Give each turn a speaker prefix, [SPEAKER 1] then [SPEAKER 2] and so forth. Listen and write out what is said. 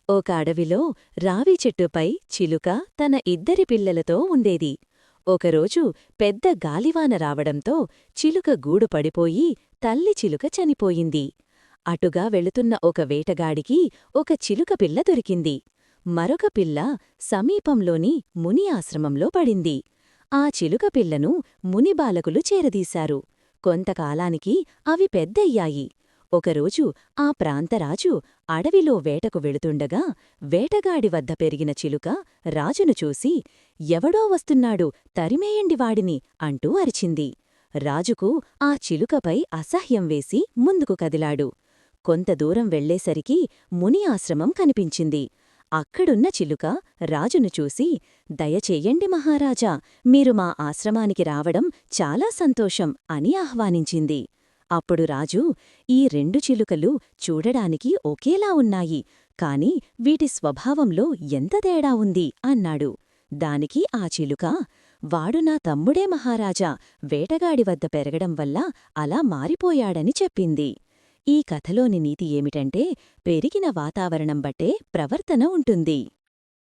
[SPEAKER 1] ఒక అడవిలో రావి చెట్టుపై చిలుక తన ఇద్దరి పిల్లలతో ఉండేది. ఒకరోజు పెద్ద గాలివాన రావడంతో చిలుక గూడు పడిపోయి తల్లి చిలుక చనిపోయింది. అటుగా వెళుతున్న ఒక వేటగాడికి ఒక చిలుక పిల్ల దొరికింది. మరొక పిల్ల సమీపంలోని ముని ఆశ్రమంలో పడింది. ఆ చిలుక పిల్లను ముని బాలకులు చేరదీశారు. కొంతకాలానికి అవి పెద్దయ్యాయి. ఒకరోజు ఆ ప్రాంతరాజు అడవిలో వేటకు వెళుతుండగా వేటగాడి వద్ద పెరిగిన చిలుక రాజును చూసి, ఎవడో వస్తున్నాడు, తరిమేయండి వాడిని అంటూ అరిచింది. రాజుకు ఆ చిలుకపై అసహ్యం వేసి ముందుకు కదిలాడు. కొంత దూరం వెళ్లేసరికి ముని ఆశ్రమం కనిపించింది. అక్కడున్న చిలుక రాజును చూసి, దయచెయ్యండి మహారాజా, మీరు మా ఆశ్రమానికి రావడం చాలా సంతోషం అని ఆహ్వానించింది. అప్పుడు రాజు, ఈ రెండు చిలుకలు చూడడానికి ఒకేలా ఉన్నాయి, కాని వీటి స్వభావంలో ఎంత తేడా ఉంది అన్నాడు. దానికి ఆ చిలుక, వాడు నా తమ్ముడే మహారాజా, వేటగాడి వద్ద పెరగడం వల్ల అలా మారిపోయాడని చెప్పింది. ఈ కథలోని నీతి ఏమిటంటే, పెరిగిన వాతావరణం బట్టే ప్రవర్తన ఉంటుంది.